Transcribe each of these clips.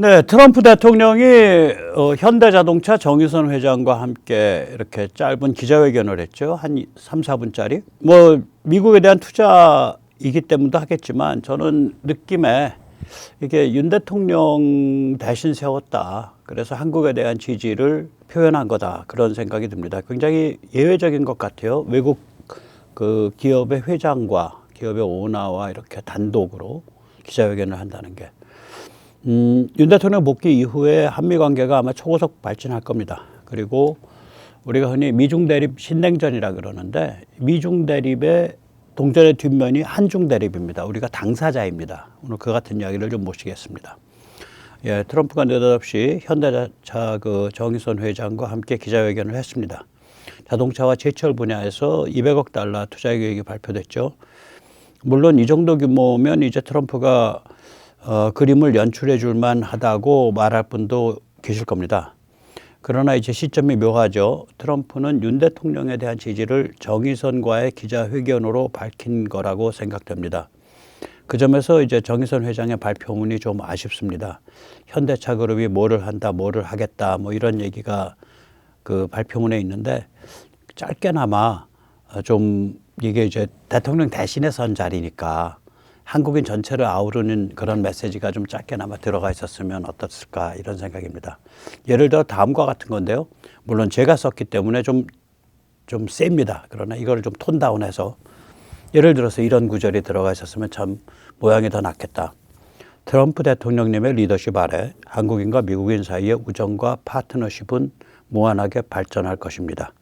네, 트럼프 대통령이 현대자동차 정의선 회장과 함께 이렇게 짧은 기자회견을 했죠. 한 3, 4분짜리. 뭐 미국에 대한 투자이기 때문도 하겠지만 저는 느낌에 이게 윤 대통령 대신 세웠다. 그래서 한국에 대한 지지를 표현한 거다. 그런 생각이 듭니다. 굉장히 예외적인 것 같아요. 외국 그 기업의 회장과 기업의 오너와 이렇게 단독으로 기자회견을 한다는 게. 윤 대통령 복귀 이후에 한미 관계가 아마 초고속 발전할 겁니다. 그리고 우리가 흔히 미중 대립 신냉전이라 그러는데 미중 대립의 동전의 뒷면이 한중 대립입니다. 우리가 당사자입니다. 오늘 그 같은 이야기를 좀 모시겠습니다. 예, 트럼프가 느닷없이 현대자동차 그 정의선 회장과 함께 기자회견을 했습니다. 자동차와 제철 분야에서 200억 달러 투자 계획이 발표됐죠. 물론 이 정도 규모면 이제 트럼프가 그림을 연출해 줄만 하다고 말할 분도 계실 겁니다. 그러나 이제 시점이 묘하죠. 트럼프는 윤 대통령에 대한 지지를 정의선과의 기자회견으로 밝힌 거라고 생각됩니다. 그 점에서 이제 정의선 회장의 발표문이 좀 아쉽습니다. 현대차 그룹이 뭐를 한다, 뭐를 하겠다, 뭐 이런 얘기가 그 발표문에 있는데 짧게나마 좀 이게 이제 대통령 대신에 선 자리니까 한국인 전체를 아우르는 그런 메시지가 좀 짧게나마 들어가 있었으면 어떻을까 이런 생각입니다. 예를 들어 다음과 같은 건데요. 물론 제가 썼기 때문에 좀 셉니다. 그러나 이걸 좀 톤 다운해서 예를 들어서 이런 구절이 들어가 있었으면 참 모양이 더 낫겠다. 트럼프 대통령님의 리더십 아래 한국인과 미국인 사이의 우정과 파트너십은 무한하게 발전할 것입니다.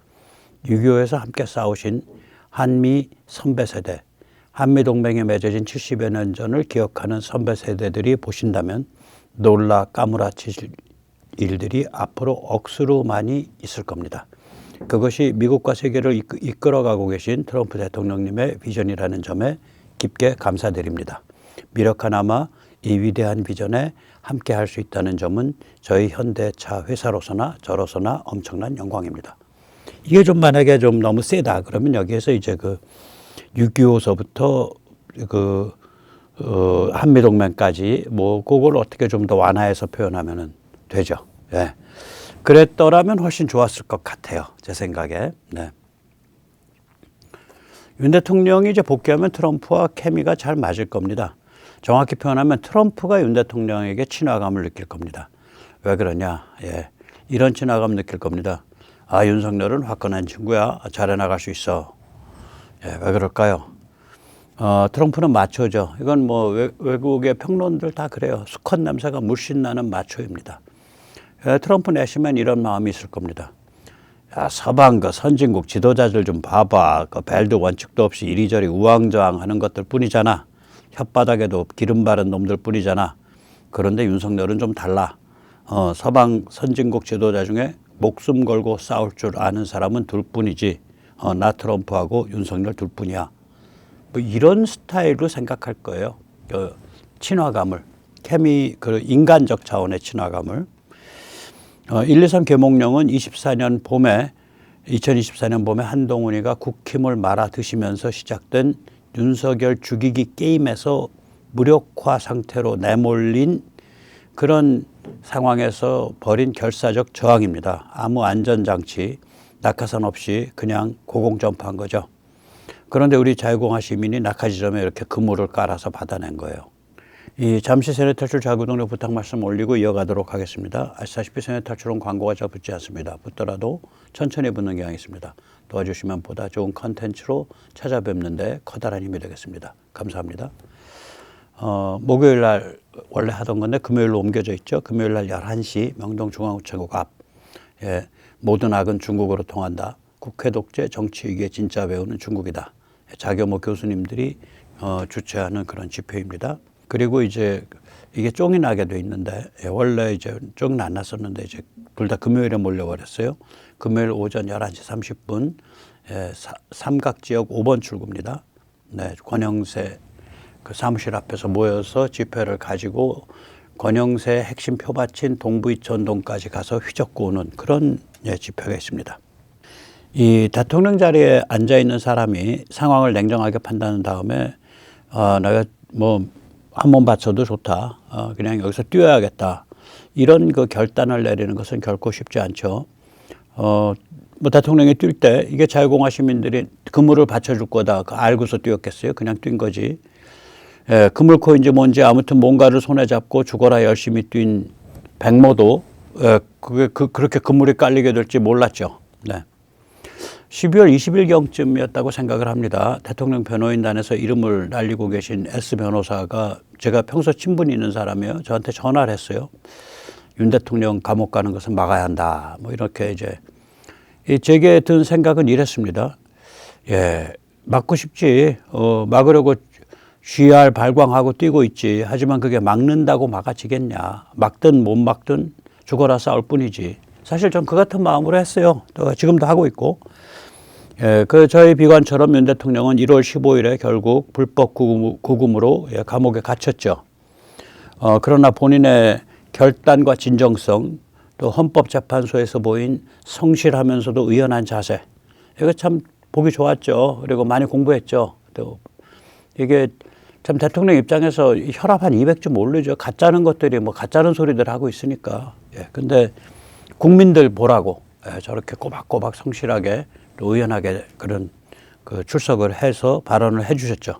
6.25에서 함께 싸우신 한미 선배 세대, 한미동맹에 맺어진 70여 년 전을 기억하는 선배 세대들이 보신다면 놀라 까무라치실 일들이 앞으로 억수로 많이 있을 겁니다. 그것이 미국과 세계를 이끌어가고 계신 트럼프 대통령님의 비전이라는 점에 깊게 감사드립니다. 미력하나마 이 위대한 비전에 함께 할 수 있다는 점은 저희 현대차 회사로서나 저로서나 엄청난 영광입니다. 이게 좀 만약에 좀 너무 세다 그러면 여기에서 이제 그 6.25서부터 그 한미동맹까지 뭐 그걸 어떻게 좀 더 완화해서 표현하면 되죠. 예. 그랬더라면 훨씬 좋았을 것 같아요. 제 생각에. 네. 윤 대통령이 이제 복귀하면 트럼프와 케미가 잘 맞을 겁니다. 정확히 표현하면 트럼프가 윤 대통령에게 친화감을 느낄 겁니다. 왜 그러냐? 예. 이런 친화감 느낄 겁니다. 아, 윤석열은 화끈한 친구야. 잘해 나갈 수 있어. 예, 왜 그럴까요? 트럼프는 마초죠. 이건 뭐 외국의 평론들 다 그래요. 수컷 냄새가 물씬 나는 마초입니다. 예, 트럼프 내시면 이런 마음이 있을 겁니다. 야, 서방 그 선진국 지도자들 좀 봐봐. 그 벨도 원칙도 없이 이리저리 우왕좌왕하는 것들 뿐이잖아. 혓바닥에도 기름 바른 놈들 뿐이잖아. 그런데 윤석열은 좀 달라. 서방 선진국 지도자 중에 목숨 걸고 싸울 줄 아는 사람은 둘 뿐이지. 나 트럼프하고 윤석열 둘 뿐이야. 뭐 이런 스타일로 생각할 거예요. 그 친화감을. 그 인간적 차원의 친화감을. 123 계몽령은 2024년 봄에 한동훈이가 국힘을 말아 드시면서 시작된 윤석열 죽이기 게임에서 무력화 상태로 내몰린 그런 상황에서 벌인 결사적 저항입니다. 아무 안전장치, 낙하산 없이 그냥 고공점프한 거죠. 그런데 우리 자유공화 시민이 낙하지점에 이렇게 그물을 깔아서 받아낸 거예요. 이 잠시 세뇌 탈출 자구동력 부탁 말씀 올리고 이어가도록 하겠습니다. 아시다시피 세뇌 탈출은 광고가 잘 붙지 않습니다. 붙더라도 천천히 붙는 경향이 있습니다. 도와주시면 보다 좋은 컨텐츠로 찾아뵙는데 커다란 힘이 되겠습니다. 감사합니다. 목요일 날 원래 하던 건데 금요일로 옮겨져 있죠. 금요일 날 11시 명동중앙우체국 앞. 예, 모든 악은 중국어로 통한다. 국회 독재 정치위기의 진짜 배우는 중국이다. 자교모 교수님들이 주최하는 그런 집회입니다. 그리고 이제 이게 쫑이 나게 돼 있는데 원래 이제 쫑은 안 났었는데 이제 둘 다 금요일에 몰려버렸어요. 금요일 오전 11시 30분 삼각지역 5번 출구입니다. 네, 권영세 그 사무실 앞에서 모여서 집회를 가지고 권영세 핵심 표받친 동부이천동까지 가서 휘젓고 오는 그런 집회가 있습니다. 이 대통령 자리에 앉아 있는 사람이 상황을 냉정하게 판단한 다음에 내가 뭐 한 몸 바쳐도 좋다. 그냥 여기서 뛰어야겠다. 이런 그 결단을 내리는 것은 결코 쉽지 않죠. 뭐 대통령이 뛸 때 이게 자유공화 시민들이 그물을 받쳐줄 거다 알고서 뛰었겠어요? 그냥 뛴 거지. 예, 그물코인지 뭔지 아무튼 뭔가를 손에 잡고 죽어라 열심히 뛴 백모도 그렇게 그물이 깔리게 될지 몰랐죠. 네. 12월 20일경쯤이었다고 생각을 합니다. 대통령 변호인단에서 이름을 날리고 계신 S 변호사가 제가 평소 친분이 있는 사람이에요. 저한테 전화를 했어요. 윤 대통령 감옥 가는 것은 막아야 한다. 뭐 이렇게 이제 제게 든 생각은 이랬습니다. 예, 막고 싶지. 막으려고 GR 발광하고 뛰고 있지. 하지만 그게 막는다고 막아지겠냐. 막든 못 막든 죽어라 싸울 뿐이지. 사실 전 그 같은 마음으로 했어요. 또 지금도 하고 있고. 예, 저희 비관처럼 윤 대통령은 1월 15일에 결국 불법 구금으로 감옥에 갇혔죠. 그러나 본인의 결단과 진정성, 또 헌법재판소에서 보인 성실하면서도 의연한 자세, 이거 참 보기 좋았죠. 그리고 많이 공부했죠. 또 이게 참 대통령 입장에서 혈압 한 200쯤 오르죠. 가짜는 것들이 뭐 가짜는 소리들 하고 있으니까. 예, 근데 국민들 보라고 저렇게 꼬박꼬박 성실하게 또 의연하게 그런 그 출석을 해서 발언을 해 주셨죠.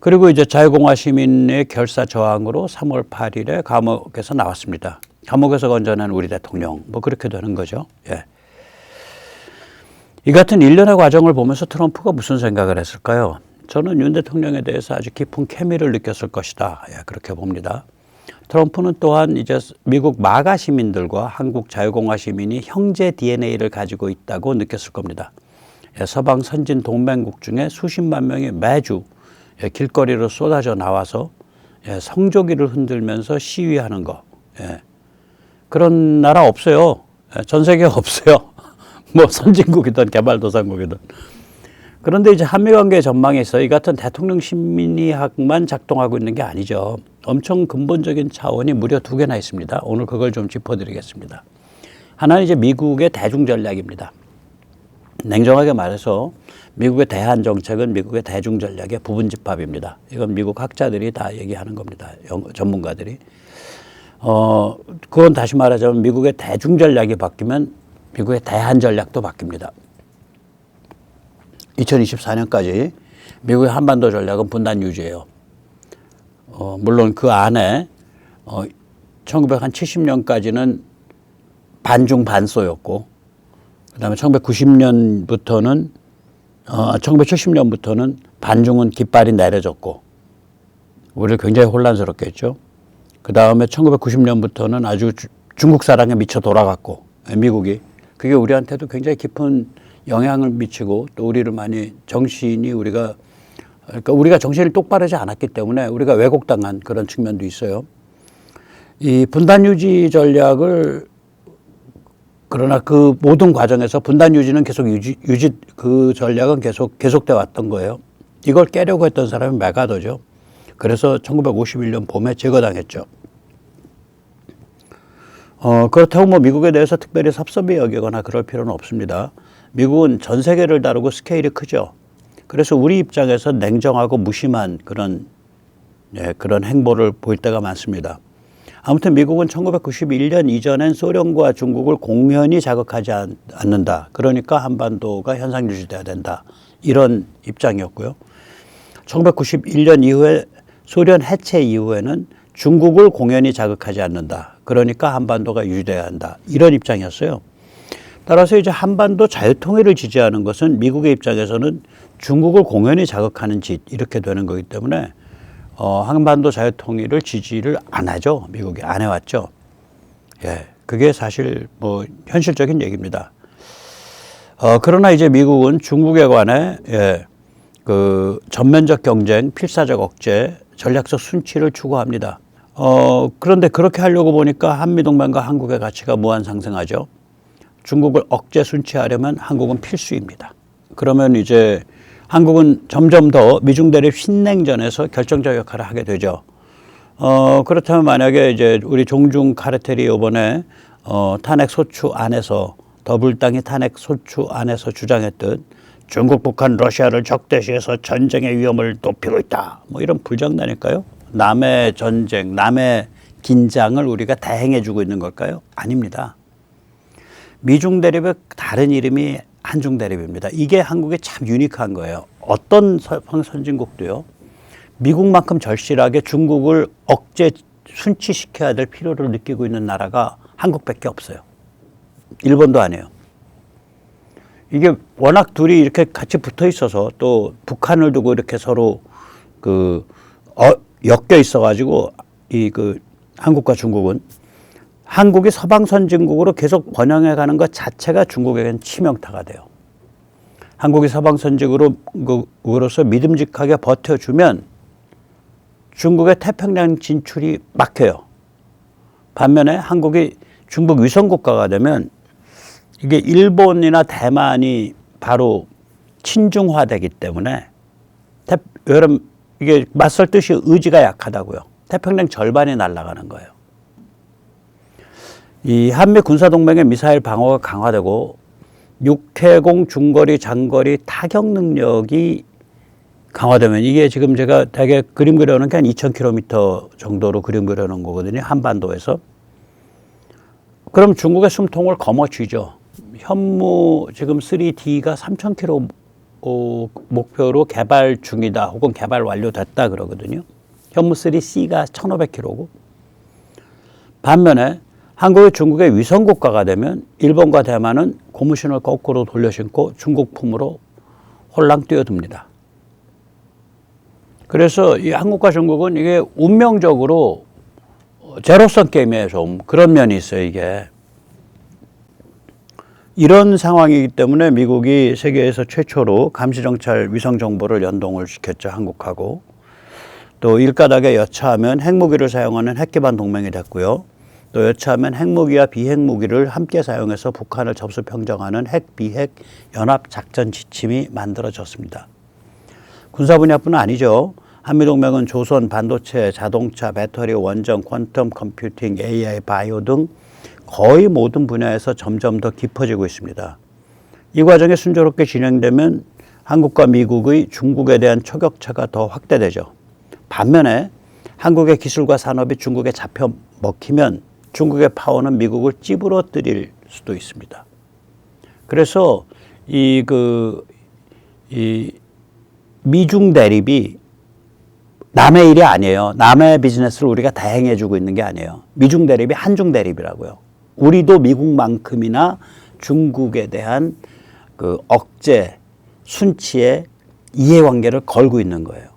그리고 이제 자유공화 시민의 결사 저항으로 3월 8일에 감옥에서 나왔습니다. 감옥에서 건져낸 우리 대통령, 뭐 그렇게 되는 거죠. 예. 이 같은 일련의 과정을 보면서 트럼프가 무슨 생각을 했을까요? 저는 윤 대통령에 대해서 아주 깊은 케미를 느꼈을 것이다. 예, 그렇게 봅니다. 트럼프는 또한 이제 미국 마가 시민들과 한국 자유공화 시민이 형제 DNA를 가지고 있다고 느꼈을 겁니다. 예, 서방 선진 동맹국 중에 수십만 명이 매주 길거리로 쏟아져 나와서 성조기를 흔들면서 시위하는 거. 그런 나라 없어요. 전 세계에 없어요. 뭐 선진국이든 개발도상국이든. 그런데 이제 한미관계 전망에 있어 이 같은 대통령 심리학만 작동하고 있는 게 아니죠. 엄청 근본적인 차원이 무려 2개나 있습니다. 오늘 그걸 좀 짚어드리겠습니다. 하나는 이제 미국의 대중전략입니다. 냉정하게 말해서 미국의 대한 정책은 미국의 대중전략의 부분집합입니다. 이건 미국 학자들이 다 얘기하는 겁니다. 전문가들이. 그건 다시 말하자면 미국의 대중전략이 바뀌면 미국의 대한 전략도 바뀝니다. 2024년까지 미국의 한반도 전략은 분단 유지예요. 물론 그 안에 1970년까지는 반중 반소였고 그다음에 1990년부터는 1970년부터는 반중은 깃발이 내려졌고 우리를 굉장히 혼란스럽게 했죠. 그다음에 1990년부터는 아주 중국 사랑에 미쳐 돌아갔고 미국이 그게 우리한테도 굉장히 깊은 영향을 미치고 또 우리를 많이 그러니까 우리가 정신을 똑바로 하지 않았기 때문에 우리가 왜곡당한 그런 측면도 있어요. 이 분단 유지 전략을 그러나 그 모든 과정에서 분단 유지는 계속 그 전략은 계속돼 왔던 거예요. 이걸 깨려고 했던 사람이 메가더죠. 그래서 1951년 봄에 제거당했죠. 그렇다고 뭐 미국에 대해서 특별히 섭섭히 여기거나 그럴 필요는 없습니다. 미국은 전 세계를 다루고 스케일이 크죠. 그래서 우리 입장에서 냉정하고 무심한 그런 행보를 보일 때가 많습니다. 아무튼 미국은 1991년 이전엔 소련과 중국을 공연히 자극하지 않는다. 그러니까 한반도가 현상 유지돼야 된다. 이런 입장이었고요. 1991년 이후에 소련 해체 이후에는 중국을 공연히 자극하지 않는다. 그러니까 한반도가 유지돼야 한다. 이런 입장이었어요. 따라서 이제 한반도 자유통일을 지지하는 것은 미국의 입장에서는 중국을 공연히 자극하는 짓 이렇게 되는 거기 때문에 한반도 자유통일을 지지를 안 하죠. 미국이 안 해왔죠. 예, 그게 사실 뭐 현실적인 얘기입니다. 그러나 이제 미국은 중국에 관해 그 전면적 경쟁, 필사적 억제, 전략적 순치를 추구합니다. 그런데 그렇게 하려고 보니까 한미동맹과 한국의 가치가 무한 상승하죠. 중국을 억제 순치하려면 한국은 필수입니다. 그러면 이제 한국은 점점 더 미중 대립 신냉전에서 결정적 역할을 하게 되죠. 그렇다면 만약에 이제 우리 종중 카르텔이 이번에 탄핵 소추 안에서 더불당이 탄핵 소추 안에서 주장했듯 중국, 북한, 러시아를 적대시해서 전쟁의 위험을 높이고 있다. 뭐 이런 불장난일까요? 남의 전쟁, 남의 긴장을 우리가 대행해주고 있는 걸까요? 아닙니다. 미중 대립의 다른 이름이 한중 대립입니다. 이게 한국에 참 유니크한 거예요. 어떤 서방 선진국도요, 미국만큼 절실하게 중국을 억제 순치시켜야 될 필요를 느끼고 있는 나라가 한국밖에 없어요. 일본도 아니에요. 이게 워낙 둘이 이렇게 같이 붙어 있어서, 또 북한을 두고 이렇게 서로 엮여 있어가지고 한국과 중국은, 한국이 서방 선진국으로 계속 번영해 가는 것 자체가 중국에겐 치명타가 돼요. 한국이 서방 선진국으로서 믿음직하게 버텨주면 중국의 태평양 진출이 막혀요. 반면에 한국이 중국 위성국가가 되면 이게 일본이나 대만이 바로 친중화되기 때문에 여러분, 이게 맞설 듯이 의지가 약하다고요. 태평양 절반이 날아가는 거예요. 이 한미 군사동맹의 미사일 방어가 강화되고 육해공 중거리 장거리 타격 능력이 강화되면, 이게 지금 제가 되게 그림 그려놓은 게 한 2000km 정도로 그림 그려놓은 거거든요. 한반도에서. 그럼 중국의 숨통을 거머쥐죠. 현무 지금 3D가 3000km 목표로 개발 중이다, 혹은 개발 완료됐다 그러거든요. 현무 3C가 1500km고. 반면에 한국이 중국의 위성국가가 되면 일본과 대만은 고무신을 거꾸로 돌려 신고 중국 품으로 홀랑 뛰어듭니다. 그래서 이 한국과 중국은 이게 운명적으로 제로섬 게임에 좀 그런 면이 있어요. 이게 이런 상황이기 때문에 미국이 세계에서 최초로 감시정찰 위성 정보를 연동을 시켰죠. 한국하고. 또 일가닥에 여차하면 핵무기를 사용하는 핵기반 동맹이 됐고요. 또 여차하면 핵무기와 비핵무기를 함께 사용해서 북한을 접수 평정하는 핵, 비핵 연합 작전 지침이 만들어졌습니다. 군사 분야뿐 아니죠. 한미동맹은 조선, 반도체, 자동차, 배터리, 원전, 퀀텀 컴퓨팅, AI, 바이오 등 거의 모든 분야에서 점점 더 깊어지고 있습니다. 이 과정이 순조롭게 진행되면 한국과 미국의 중국에 대한 초격차가 더 확대되죠. 반면에 한국의 기술과 산업이 중국에 잡혀 먹히면 중국의 파워는 미국을 찌부러뜨릴 수도 있습니다. 그래서 이 미중 대립이 남의 일이 아니에요. 남의 비즈니스를 우리가 대행해주고 있는 게 아니에요. 미중 대립이 한중 대립이라고요. 우리도 미국만큼이나 중국에 대한 억제, 순치의 이해관계를 걸고 있는 거예요.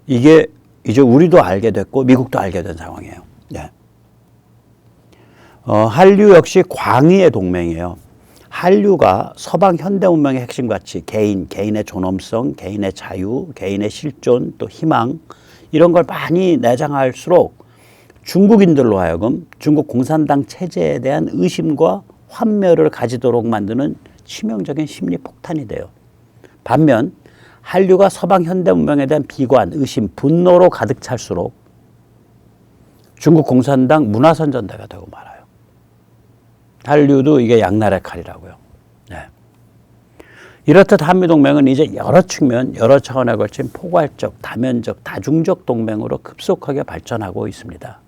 이게 이제 우리도 알게 됐고 미국도 알게 된 상황이에요. 네. 한류 역시 광의의 동맹이에요. 한류가 서방 현대 문명의 핵심 가치, 개인의 존엄성, 개인의 자유, 개인의 실존, 또 희망, 이런 걸 많이 내장할수록 중국인들로 하여금 중국 공산당 체제에 대한 의심과 환멸을 가지도록 만드는 치명적인 심리 폭탄이 돼요. 반면 한류가 서방 현대 문명에 대한 비관, 의심, 분노로 가득 찰수록 중국 공산당 문화선전대가 되고 말아요. 한류도 이게 양날의 칼이라고요. 네. 이렇듯 한미동맹은 이제 여러 측면, 여러 차원에 걸친 포괄적, 다면적, 다중적 동맹으로 급속하게 발전하고 있습니다.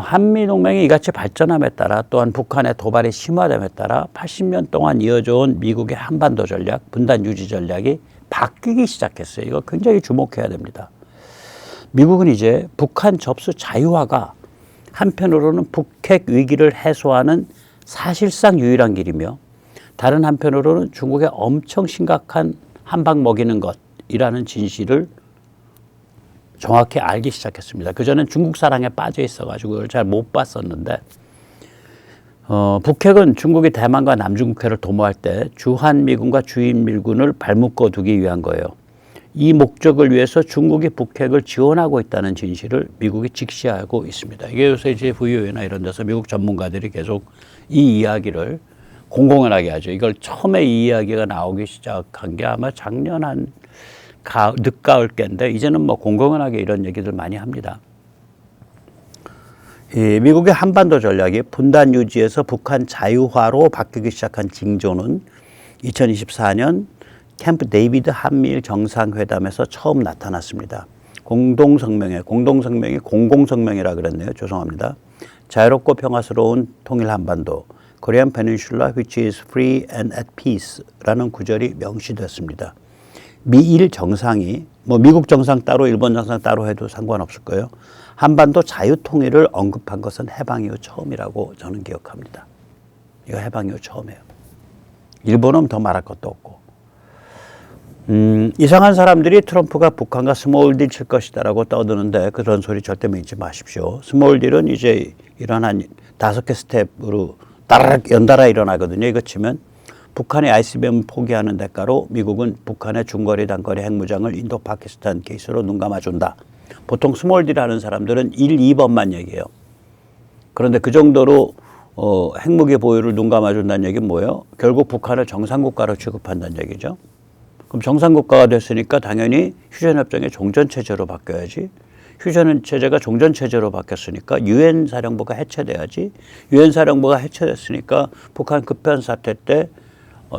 한미동맹이 이같이 발전함에 따라, 또한 북한의 도발이 심화됨에 따라 80년 동안 이어져온 미국의 한반도 전략, 분단 유지 전략이 바뀌기 시작했어요. 이거 굉장히 주목해야 됩니다. 미국은 이제 북한 접수 자유화가 한편으로는 북핵 위기를 해소하는 사실상 유일한 길이며, 다른 한편으로는 중국의 엄청 심각한 한방 먹이는 것이라는 진실을 정확히 알기 시작했습니다. 그전엔 중국 사랑에 빠져 있어가지고 그걸 잘 못 봤었는데, 북핵은 중국이 대만과 남중국해를 도모할 때 주한미군과 주인미군을 발묶어 두기 위한 거예요. 이 목적을 위해서 중국이 북핵을 지원하고 있다는 진실을 미국이 직시하고 있습니다. 이게 요새 이제 VOA나 이런 데서 미국 전문가들이 계속 이 이야기를 공공연하게 하죠. 이걸 처음에 이 이야기가 나오기 시작한 게 아마 작년 한 늦가을 께인데, 이제는 뭐 공공연하게 이런 얘기들 많이 합니다. 이 미국의 한반도 전략이 분단 유지에서 북한 자유화로 바뀌기 시작한 징조는 2024년 캠프 데이비드 한미일 정상회담에서 처음 나타났습니다. 공동성명이 공공성명이라 그랬네요. 죄송합니다. 자유롭고 평화스러운 통일 한반도, Korean Peninsula which is free and at peace라는 구절이 명시됐습니다. 미일 정상이 뭐 미국 정상 따로 일본 정상 따로 해도 상관없을 거예요. 한반도 자유통일을 언급한 것은 해방 이후 처음이라고 저는 기억합니다. 이거 해방 이후 처음이에요. 일본은 더 말할 것도 없고. 이상한 사람들이 트럼프가 북한과 스몰 딜 칠 것이다라고 떠드는데 그런 소리 절대 믿지 마십시오. 스몰 딜은 이제 이런 한 5개 스텝으로 따라락 연달아 일어나거든요. 이거 치면 북한의 ICBM 포기하는 대가로 미국은 북한의 중거리 단거리 핵무장을 인도 파키스탄 케이스로 눈 감아준다. 보통 스몰 딜 하는 사람들은 1, 2번만 얘기해요. 그런데 그 정도로 핵무기 보유를 눈 감아준다는 얘기는 뭐예요? 결국 북한을 정상국가로 취급한다는 얘기죠. 그럼 정상국가가 됐으니까 당연히 휴전협정의 종전체제로 바뀌어야지. 휴전체제가 종전체제로 바뀌었으니까 유엔 사령부가 해체돼야지. 유엔 사령부가 해체됐으니까 북한 급변 사태 때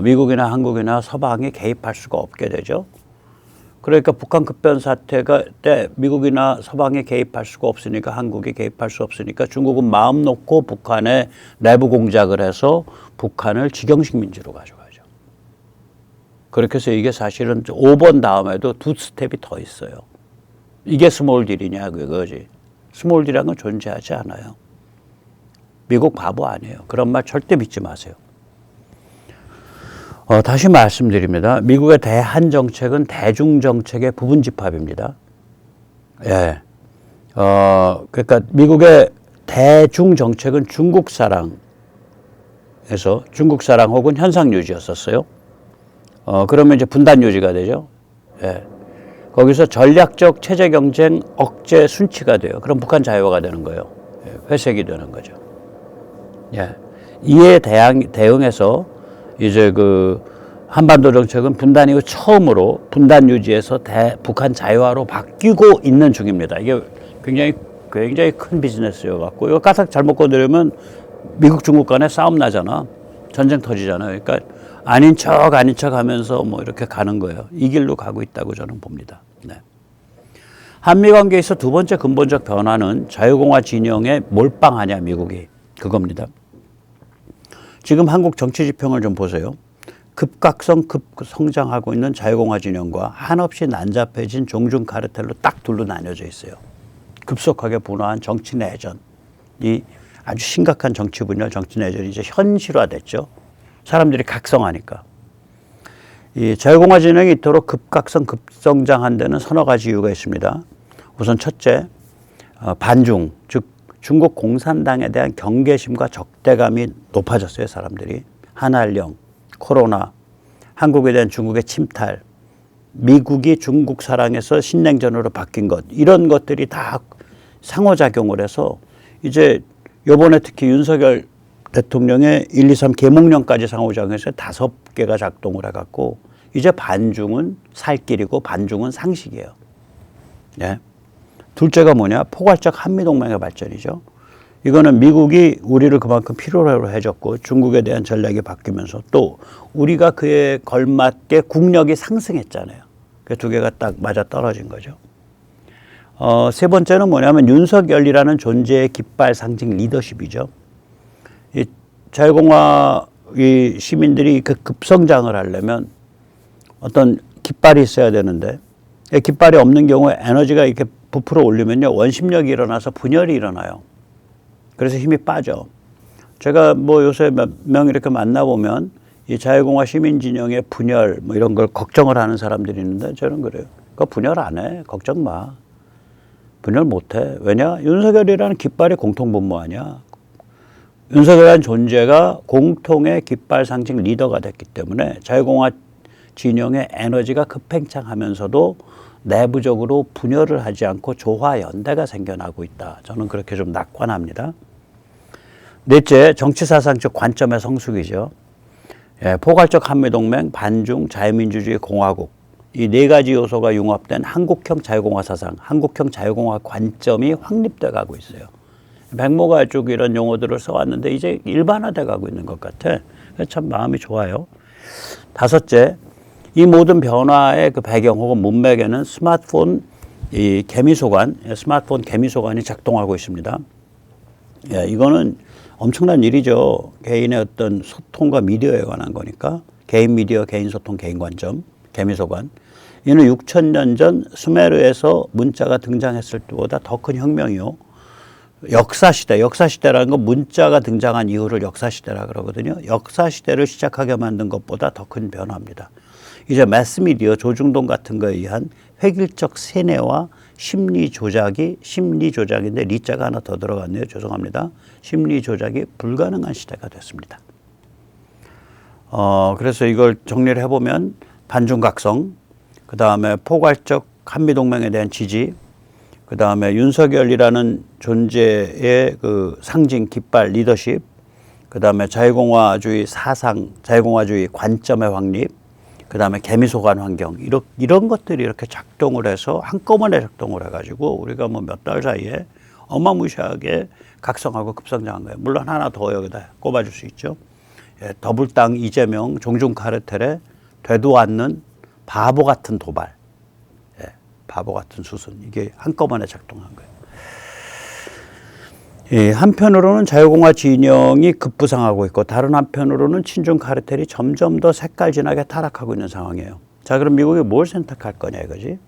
미국이나 한국이나 서방이 개입할 수가 없게 되죠. 그러니까 북한 급변 사태가 때 미국이나 서방이 개입할 수가 없으니까 한국이 개입할 수 없으니까 중국은 마음 놓고 북한에 내부 공작을 해서 북한을 직영식 민주로 가져가죠. 그렇게 해서 이게 사실은 5번 다음에도 2스텝이 더 있어요. 이게 스몰 딜이냐 그거지. 스몰 딜이라는 건 존재하지 않아요. 미국 바보 아니에요. 그런 말 절대 믿지 마세요. 다시 말씀드립니다. 미국의 대한 정책은 대중 정책의 부분 집합입니다. 예. 그러니까 미국의 대중 정책은 중국 사랑에서 중국 사랑 혹은 현상 유지였었어요. 그러면 이제 분단 유지가 되죠. 예. 거기서 전략적 체제 경쟁 억제 순치가 돼요. 그럼 북한 자유화가 되는 거예요. 예. 회색이 되는 거죠. 예. 이에 대응해서 이제 그 한반도 정책은 분단 이후 처음으로 분단 유지에서 북한 자유화로 바뀌고 있는 중입니다. 이게 굉장히 큰 비즈니스여 갖고 이거 까딱 잘못 건드리면 미국 중국 간에 싸움 나잖아. 전쟁 터지잖아요. 그러니까 아닌 척 하면서 뭐 이렇게 가는 거예요. 이 길로 가고 있다고 저는 봅니다. 네. 한미 관계에서 두 번째 근본적 변화는 자유공화 진영에 몰빵하냐 미국이 그겁니다. 지금 한국 정치 지평을 좀 보세요. 급성장하고 있는 자유공화 진영과 한없이 난잡해진 종중 카르텔로 딱 둘로 나뉘어져 있어요. 급속하게 분화한 정치 내전이 아주 심각한 정치 분열, 정치 내전이 이제 현실화됐죠. 사람들이 각성하니까. 이 자유공화 진영이 이토록 급성장한 데는 서너 가지 이유가 있습니다. 우선 첫째, 반중, 즉 중국 공산당에 대한 경계심과 적대감이 높아졌어요, 사람들이. 한한령, 코로나, 한국에 대한 중국의 침탈, 미국이 중국 사랑에서 신냉전으로 바뀐 것, 이런 것들이 다 상호작용을 해서 이제 요번에 특히 윤석열 대통령의 1, 2, 3 계몽령까지 상호작용해서 5개가 작동을 해갖고 이제 반중은 살 길이고 반중은 상식이에요. 네. 둘째가 뭐냐? 포괄적 한미동맹의 발전이죠. 이거는 미국이 우리를 그만큼 필요로 해줬고 중국에 대한 전략이 바뀌면서 또 우리가 그에 걸맞게 국력이 상승했잖아요. 그 두 개가 딱 맞아 떨어진 거죠. 세 번째는 뭐냐면 윤석열이라는 존재의 깃발 상징 리더십이죠. 이 자유공화 이 시민들이 그 급성장을 하려면 어떤 깃발이 있어야 되는데 깃발이 없는 경우에 에너지가 이렇게 부풀어 올리면요 원심력이 일어나서 분열이 일어나요. 그래서 힘이 빠져. 제가 뭐 요새 몇 명 이렇게 만나보면 이 자유공화 시민진영의 분열 뭐 이런 걸 걱정을 하는 사람들이 있는데 저는 그래요. 그거 분열 안 해. 걱정 마. 분열 못 해. 왜냐? 윤석열이라는 깃발이 공통분모 아니야. 윤석열이라는 존재가 공통의 깃발 상징 리더가 됐기 때문에 자유공화 진영의 에너지가 급팽창하면서도 내부적으로 분열을 하지 않고 조화연대가 생겨나고 있다. 저는 그렇게 좀 낙관합니다. 넷째, 정치사상적 관점의 성숙이죠. 예, 포괄적 한미동맹, 반중, 자유민주주의 공화국 이 네 가지 요소가 융합된 한국형 자유공화 사상, 한국형 자유공화 관점이 확립돼 가고 있어요. 백모가 쭉 이런 용어들을 써왔는데 이제 일반화돼 가고 있는 것 같아. 참 마음이 좋아요. 다섯째, 이 모든 변화의 그 배경 혹은 문맥에는 스마트폰 이 개미소관, 스마트폰 개미소관이 작동하고 있습니다. 예, 이거는 엄청난 일이죠. 개인의 어떤 소통과 미디어에 관한 거니까. 개인 미디어, 개인 소통, 개인 관점, 개미소관. 이는 6,000년 전 수메르에서 문자가 등장했을 때보다 더 큰 혁명이요. 역사시대라는 건 문자가 등장한 이후를 역사시대라 그러거든요. 역사시대를 시작하게 만든 것보다 더 큰 변화입니다. 이제 매스미디어, 조중동 같은 거에 의한 획일적 세뇌와 심리 조작인데 리자가 하나 더 들어갔네요. 죄송합니다. 심리 조작이 불가능한 시대가 됐습니다. 그래서 이걸 정리를 해보면 반중각성, 그 다음에 포괄적 한미동맹에 대한 지지, 그 다음에 윤석열이라는 존재의 그 상징, 깃발, 리더십, 그 다음에 자유공화주의 사상, 자유공화주의 관점의 확립, 그 다음에 개미소관 환경, 이런 것들이 이렇게 작동을 해서 한꺼번에 작동을 해가지고 우리가 뭐 몇 달 사이에 어마무시하게 각성하고 급성장한 거예요. 물론 하나 더 여기다 꼽아줄 수 있죠. 예, 더불당 이재명, 종중 카르텔에 되도 않는 바보 같은 도발, 예, 바보 같은 수순, 이게 한꺼번에 작동한 거예요. 예, 한편으로는 자유공화 진영이 급부상하고 있고 다른 한편으로는 친중 카르텔이 점점 더 색깔진하게 타락하고 있는 상황이에요. 자, 그럼 미국이 뭘 선택할 거냐 이거지.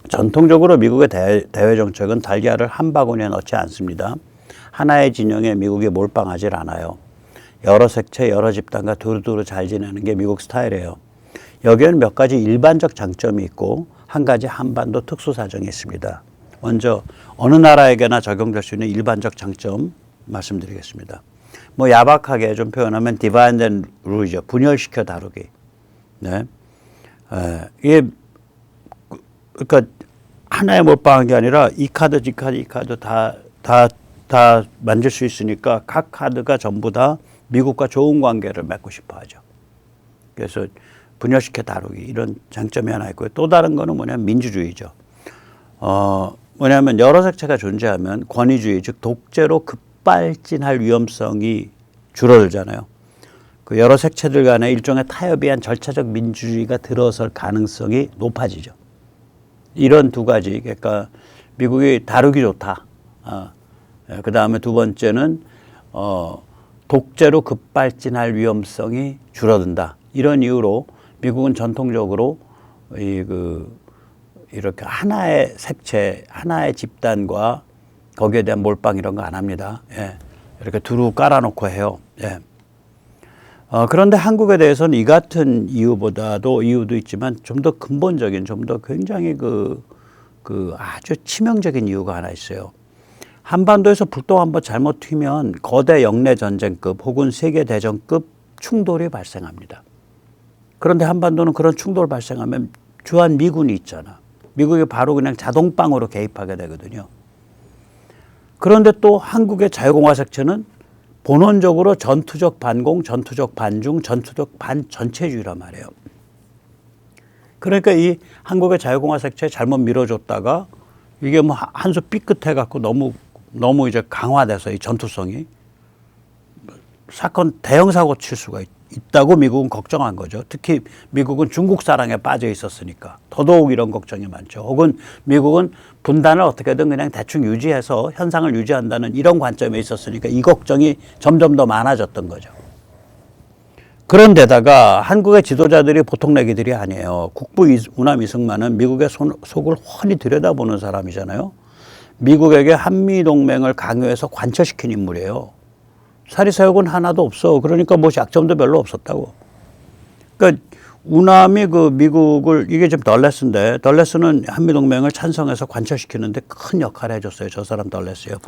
전통적으로 미국의 대외 정책은 달걀을 한 바구니에 넣지 않습니다. 하나의 진영에 미국이 몰빵하지 않아요. 여러 색채, 여러 집단과 두루두루 잘 지내는 게 미국 스타일이에요. 여기에는 몇 가지 일반적 장점이 있고 한 가지 한반도 특수 사정이 있습니다. 먼저 어느 나라에게나 적용될 수 있는 일반적 장점 말씀드리겠습니다. 뭐 야박하게 좀 표현하면 디바이드 앤 룰이죠. 분열시켜 다루기. 네. 이게 그러니까 하나에 몰빵한 게 아니라 이 카드, 이 카드 다 만질 수 있으니까 각 카드가 전부 다 미국과 좋은 관계를 맺고 싶어 하죠. 그래서 분열시켜 다루기 이런 장점이 하나 있고요. 또 다른 거는 뭐냐면 민주주의죠. 뭐냐면 여러 색채가 존재하면 권위주의, 즉 독재로 급발진할 위험성이 줄어들잖아요. 그 여러 색채들 간의 일종의 타협에 의한 절차적 민주주의가 들어설 가능성이 높아지죠. 이런 두 가지, 그러니까 미국이 다루기 좋다. 그 다음에 두 번째는 독재로 급발진할 위험성이 줄어든다. 이런 이유로 미국은 전통적으로 이렇게 하나의 색채, 하나의 집단과 거기에 대한 몰빵 이런 거 안 합니다. 예. 이렇게 두루 깔아놓고 해요. 예. 그런데 한국에 대해서는 이 같은 이유보다도 이유도 있지만 좀 더 근본적인, 좀 더 굉장히 아주 치명적인 이유가 하나 있어요. 한반도에서 불똥 한번 잘못 튀면 거대 영내 전쟁급 혹은 세계 대전급 충돌이 발생합니다. 그런데 한반도는 그런 충돌 발생하면 주한 미군이 있잖아. 미국이 바로 그냥 자동방으로 개입하게 되거든요. 그런데 또 한국의 자유공화 색채는 본원적으로 전투적 반공, 전투적 반중, 전투적 반전체주의란 말이에요. 그러니까 이 한국의 자유공화 색채 잘못 밀어줬다가 이게 뭐 한 수 삐끗해갖고 너무 이제 강화돼서 이 전투성이 사건 대형 사고 칠 수가 있다고 미국은 걱정한 거죠. 특히 미국은 중국 사랑에 빠져 있었으니까 더더욱 이런 걱정이 많죠. 혹은 미국은 분단을 어떻게든 그냥 대충 유지해서 현상을 유지한다는 이런 관점에 있었으니까 이 걱정이 점점 더 많아졌던 거죠. 그런데다가 한국의 지도자들이 보통 내기들이 아니에요. 국부 우남 이승만은 미국의 속을 훤히 들여다보는 사람이잖아요. 미국에게 한미동맹을 강요해서 관철시킨 인물이에요. 사리사욕은 하나도 없어. 그러니까 뭐 약점도 별로 없었다고. 그러니까 우남이 미국을, 이게 지금 덜레스인데, 덜레스는 한미동맹을 찬성해서 관철시키는데 큰 역할을 해줬어요. 저 사람 덜레스예요.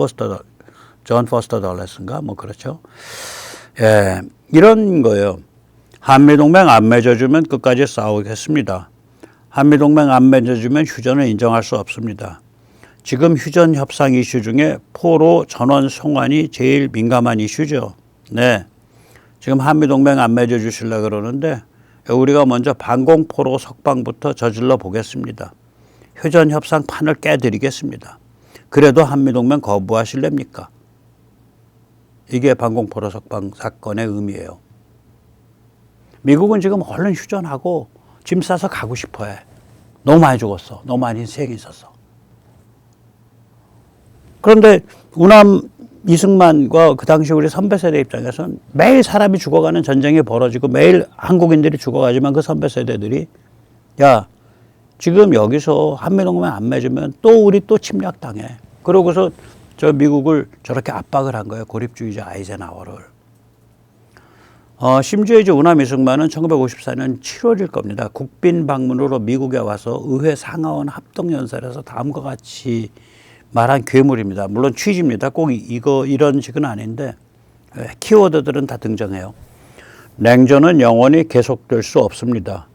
존 포스터 덜레스인가? 뭐 그렇죠. 예, 이런 거예요. 한미동맹 안 맺어주면 끝까지 싸우겠습니다. 한미동맹 안 맺어주면 휴전을 인정할 수 없습니다. 지금 휴전 협상 이슈 중에 포로 전원 송환이 제일 민감한 이슈죠. 네. 지금 한미동맹 안 맺어주시려고 그러는데 우리가 먼저 반공포로 석방부터 저질러 보겠습니다. 휴전 협상 판을 깨드리겠습니다. 그래도 한미동맹 거부하실랍니까? 이게 반공포로 석방 사건의 의미예요. 미국은 지금 얼른 휴전하고 짐 싸서 가고 싶어 해. 너무 많이 죽었어. 너무 많이 희생이 있었어. 그런데 우남 이승만과 그 당시 우리 선배 세대 입장에서는 매일 사람이 죽어가는 전쟁이 벌어지고 매일 한국인들이 죽어가지만 그 선배 세대들이 야, 지금 여기서 한미동맹 안 맺으면 또 우리 또 침략당해. 그러고서 저 미국을 저렇게 압박을 한 거예요. 고립주의자 아이젠하워를. 심지어 이제 우남 이승만은 1954년 7월일 겁니다. 국빈 방문으로 미국에 와서 의회 상하원 합동연설에서 다음과 같이 말한 괴물입니다. 물론 취지입니다. 꼭 이런 식은 아닌데 키워드들은 다 등장해요. 냉전은 영원히 계속될 수 없습니다.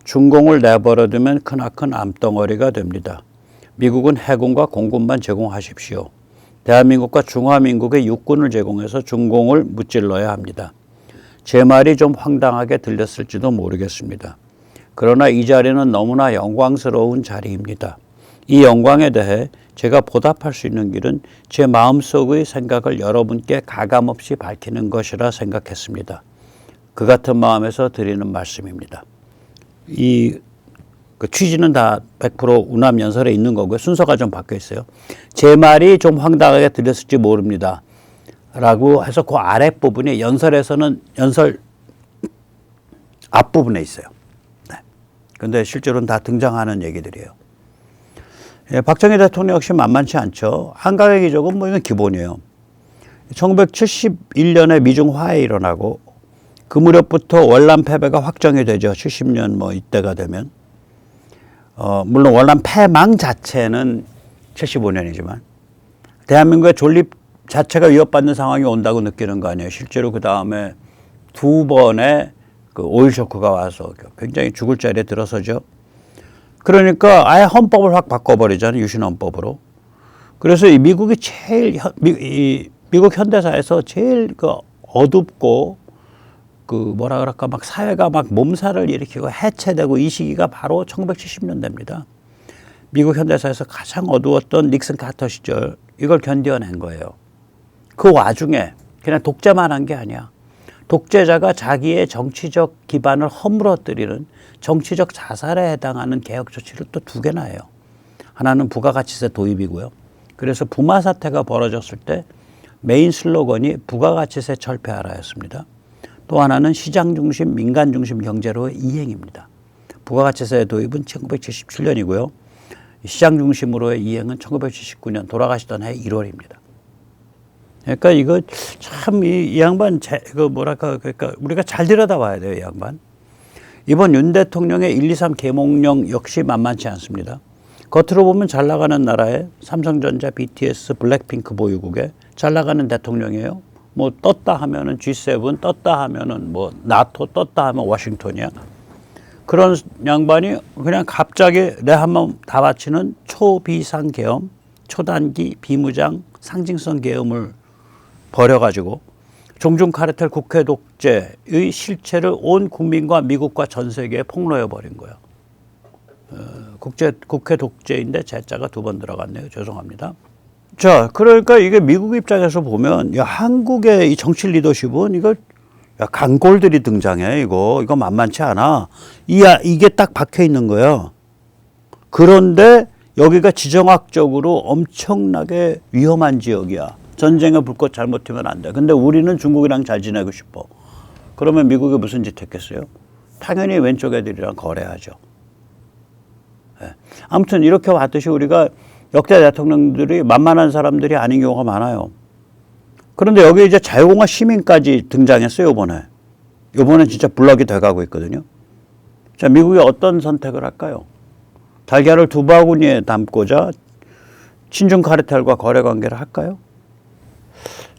중공을 내버려두면 크나큰 암덩어리가 됩니다. 미국은 해군과 공군만 제공하십시오. 대한민국과 중화민국의 육군을 제공해서 중공을 무찔러야 합니다. 제 말이 좀 황당하게 들렸을지도 모르겠습니다. 그러나 이 자리는 너무나 영광스러운 자리입니다. 이 영광에 대해 제가 보답할 수 있는 길은 제 마음속의 생각을 여러분께 가감없이 밝히는 것이라 생각했습니다. 그 같은 마음에서 드리는 말씀입니다. 그 취지는 다 100% 우남 연설에 있는 거고요. 순서가 좀 바뀌어 있어요. 제 말이 좀 황당하게 들렸을지 모릅니다. 라고 해서 그 아랫부분이 연설 앞부분에 있어요. 네. 근데 실제로는 다 등장하는 얘기들이에요. 예, 박정희 대통령 역시 만만치 않죠. 한강의 기적은 뭐 이건 기본이에요. 1971년에 미중 화해가 일어나고 그 무렵부터 월남 패배가 확정이 되죠. 70년 뭐 이때가 되면. 물론 월남 패망 자체는 75년이지만 대한민국의 존립 자체가 위협받는 상황이 온다고 느끼는 거 아니에요. 실제로 그 다음에 두 번의 그 오일 쇼크가 와서 굉장히 죽을 자리에 들어서죠. 그러니까 아예 헌법을 확 바꿔버리잖아요. 유신헌법으로. 그래서 이 미국이 제일 미국 현대사에서 제일 그 어둡고 그 뭐라 그럴까 막 사회가 막 몸살을 일으키고 해체되고 이 시기가 바로 1970년대입니다. 미국 현대사에서 가장 어두웠던 닉슨 카터 시절 이걸 견뎌낸 거예요. 그 와중에 그냥 독재만 한 게 아니야. 독재자가 자기의 정치적 기반을 허물어뜨리는 정치적 자살에 해당하는 개혁 조치를 또 두 개나 해요. 하나는 부가가치세 도입이고요. 그래서 부마 사태가 벌어졌을 때 메인 슬로건이 부가가치세 철폐하라였습니다. 또 하나는 시장 중심, 민간 중심 경제로의 이행입니다. 부가가치세 도입은 1977년이고요. 시장 중심으로의 이행은 1979년 돌아가시던 해 1월입니다. 그러니까 이거 참 이 양반 그러니까 우리가 잘 들여다봐야 돼요, 이 양반. 이번 윤 대통령의 123 계몽령 역시 만만치 않습니다. 겉으로 보면 잘 나가는 나라에 삼성전자, BTS, 블랙핑크 보유국에 잘 나가는 대통령이에요. 뭐 떴다 하면은 G7, 떴다 하면은 뭐 나토, 떴다 하면 워싱턴이야. 그런 양반이 그냥 갑자기 내 한몸 다 바치는 초비상 계엄, 초단기 비무장 상징성 계엄을 벌여가지고 종중 카르텔 국회 독재의 실체를 온 국민과 미국과 전 세계에 폭로해버린 거예요. 국회 독재인데 제자가 두 번 들어갔네요. 죄송합니다. 자, 그러니까 이게 미국 입장에서 보면 야, 한국의 이 정치 리더십은 이거 야, 강골들이 등장해. 이거 만만치 않아. 이게 딱 박혀 있는 거예요. 그런데 여기가 지정학적으로 엄청나게 위험한 지역이야. 전쟁의 불꽃 잘못 튀면 안 돼. 근데 우리는 중국이랑 잘 지내고 싶어. 그러면 미국이 무슨 짓 했겠어요? 당연히 왼쪽 애들이랑 거래하죠. 네. 아무튼 이렇게 봤듯이 우리가 역대 대통령들이 만만한 사람들이 아닌 경우가 많아요. 그런데 여기 이제 자유공화 시민까지 등장했어요, 이번에. 이번에 진짜 블럭이 돼가고 있거든요. 자, 미국이 어떤 선택을 할까요? 달걀을 두 바구니에 담고자 친중 카르텔과 거래 관계를 할까요?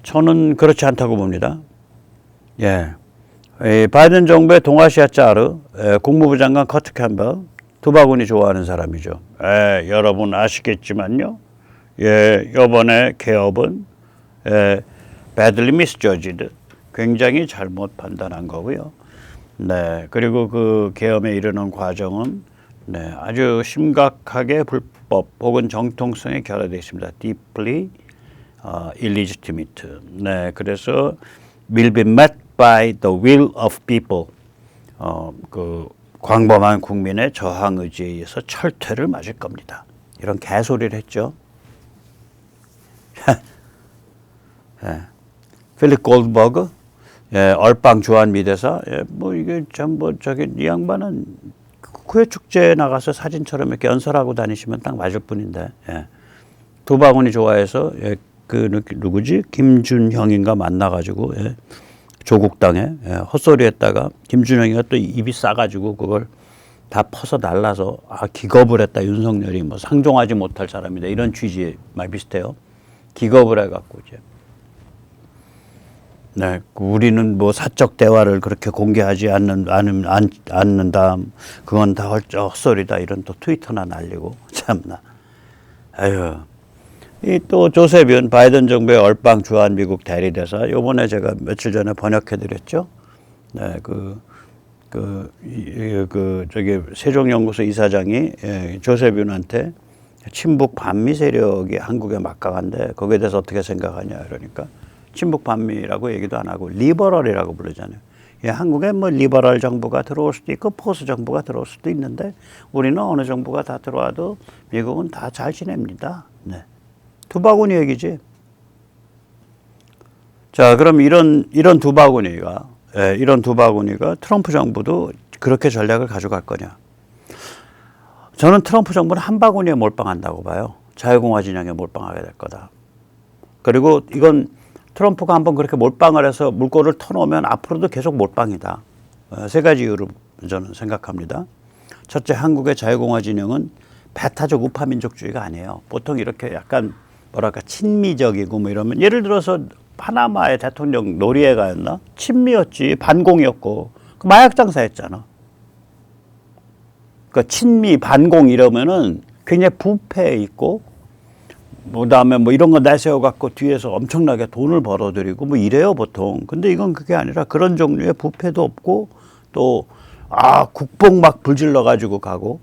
저는 그렇지 않다고 봅니다. 예. 바이든 정부의 동아시아 짜르, 국무부 장관 커트 캠벨, 두 바구니 좋아하는 사람이죠. 여러분 아시겠지만요. 예, 이번에 개업은 badly misjudged, 굉장히 잘못 판단한 거고요. 네, 그리고 그 계엄에 이르는 과정은 네, 아주 심각하게 불법 혹은 정통성에 결여되어 있습니다. deeply illegitimate. 네, 그래서 will be met by the will of people. 그 광범한 국민의 저항 의지에 의해서 철퇴를 맞을 겁니다. 이런 개소리를 했죠. 예. 필립 골드버그, 예, 얼빵 주한 미대사, 예, 뭐 이게 전부 저기 이 양반은 구회 축제에 나가서 사진처럼 이렇게 연설하고 다니시면 딱 맞을 뿐인데, 예. 두 바구니 좋아해서, 예, 그 누구지 김준형인가 만나가지고, 예, 조국당에, 예, 헛소리했다가 김준형이가 또 입이 싸가지고 그걸 다 퍼서 날라서 기겁을 했다. 윤석열이 뭐 상종하지 못할 사람이다. 이런 취지의 말 비슷해요. 기겁을 해갖고 이제. 네, 우리는 뭐 사적 대화를 그렇게 공개하지 않는다. 그건 다 헛소리다. 이런 또 트위터나 날리고 참나. 아유. 이 또 조셉윤 바이든 정부의 얼빵 주한 미국 대리대사. 요번에 제가 며칠 전에 번역해드렸죠. 네, 저기 세종연구소 이사장이, 예, 조셉윤한테 친북 반미 세력이 한국에 막강한데 거기에 대해서 어떻게 생각하냐 그러니까 친북 반미라고 얘기도 안 하고 리버럴이라고 부르잖아요. 예, 한국에 뭐 리버럴 정부가 들어올 수도 있고 보수 정부가 들어올 수도 있는데 우리는 어느 정부가 다 들어와도 미국은 다 잘 지냅니다. 네. 두 바구니 얘기지. 자, 그럼 이런 두 바구니가, 예, 이런 두 바구니가 트럼프 정부도 그렇게 전략을 가져갈 거냐? 저는 트럼프 정부는 한 바구니에 몰빵한다고 봐요. 자유공화 진영에 몰빵하게 될 거다. 그리고 이건 트럼프가 한번 그렇게 몰빵을 해서 물꼬를 터놓으면 앞으로도 계속 몰빵이다. 세 가지 이유로 저는 생각합니다. 첫째, 한국의 자유공화 진영은 배타적 우파 민족주의가 아니에요. 보통 이렇게 약간 뭐랄까 친미적이고 뭐 이러면 예를 들어서 파나마의 대통령 노리에가였나? 친미였지. 반공이었고 그 마약 장사했잖아. 그러니까 친미 반공 이러면은 굉장히 부패 있고 그다음에 뭐 이런 거 내세워 갖고 뒤에서 엄청나게 돈을 벌어들이고 뭐 이래요 보통. 근데 이건 그게 아니라 그런 종류의 부패도 없고 또 국뽕 막 불질러 가지고 가고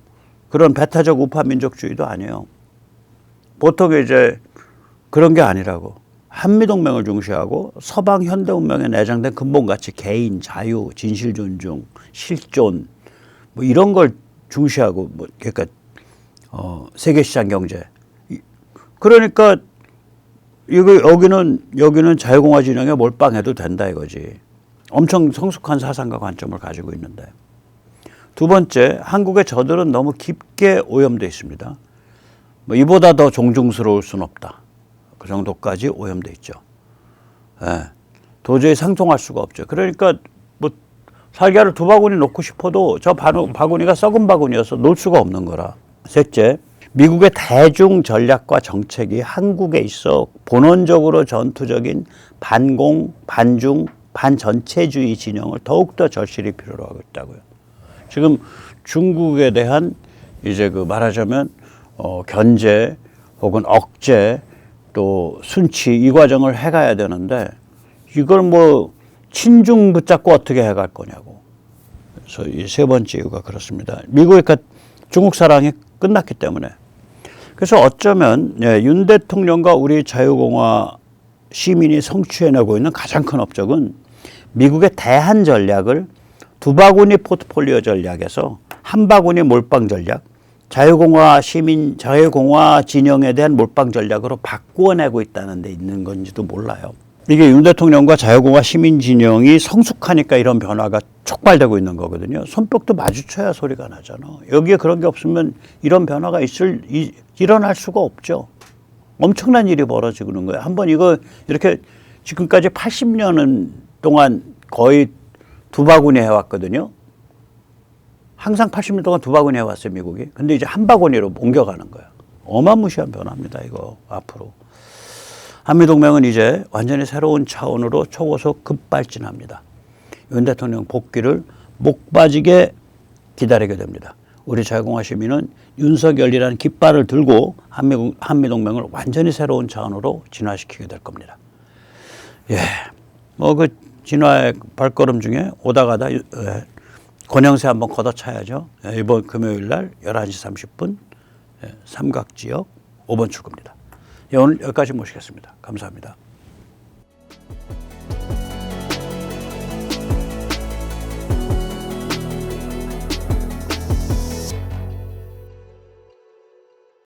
그런 배타적 우파 민족주의도 아니에요. 보통 이제 그런 게 아니라고. 한미동맹을 중시하고 서방 현대 문명에 내장된 근본가치 개인, 자유, 진실 존중, 실존 뭐 이런 걸 중시하고 뭐 그러니까 세계시장 경제. 그러니까 여기는 자유공화 진영에 몰빵해도 된다 이거지. 엄청 성숙한 사상과 관점을 가지고 있는데. 두 번째, 한국의 저들은 너무 깊게 오염돼 있습니다. 뭐 이보다 더 존중스러울 수는 없다. 그 정도까지 오염돼 있죠. 예. 도저히 상통할 수가 없죠. 그러니까 뭐 살걀을 두 바구니 놓고 싶어도 저 바구니가 썩은 바구니여서 놓을 수가 없는 거라. 셋째, 미국의 대중 전략과 정책이 한국에 있어 본원적으로 전투적인 반공, 반중, 반전체주의 진영을 더욱더 절실히 필요로 하고 있다고요. 지금 중국에 대한 이제 그 말하자면 견제 혹은 억제 또 순치 이 과정을 해가야 되는데 이걸 뭐 친중 붙잡고 어떻게 해갈 거냐고. 그래서 이 세 번째 이유가 그렇습니다. 미국의 중국 사랑이 끝났기 때문에. 그래서 어쩌면 윤 대통령과 우리 자유공화 시민이 성취해내고 있는 가장 큰 업적은 미국의 대한 전략을 두 바구니 포트폴리오 전략에서 한 바구니 몰빵 전략, 자유공화 진영에 대한 몰빵 전략으로 바꾸어내고 있다는 데 있는 건지도 몰라요. 이게 윤 대통령과 자유공화 시민 진영이 성숙하니까 이런 변화가 촉발되고 있는 거거든요. 손뼉도 마주쳐야 소리가 나잖아. 여기에 그런 게 없으면 이런 변화가 일어날 수가 없죠. 엄청난 일이 벌어지고 있는 거예요. 한번 이거 이렇게 지금까지 80년 동안 거의 두 바구니 해왔거든요. 항상 80년 동안 두 바구니 해왔어요, 미국이. 근데 이제 한 바구니로 옮겨가는 거예요. 어마무시한 변화입니다, 이거, 앞으로. 한미동맹은 이제 완전히 새로운 차원으로 초고속 급발진합니다. 윤 대통령 복귀를 목 빠지게 기다리게 됩니다. 우리 자유공화 시민은 윤석열이라는 깃발을 들고 한미동맹을 완전히 새로운 차원으로 진화시키게 될 겁니다. 예. 뭐 그 진화의 발걸음 중에 오다 가다 권영세 한번 걷어차야죠. 이번 금요일 날 11시 30분 삼각지역 5번 출구입니다. 오늘 여기까지 모시겠습니다. 감사합니다.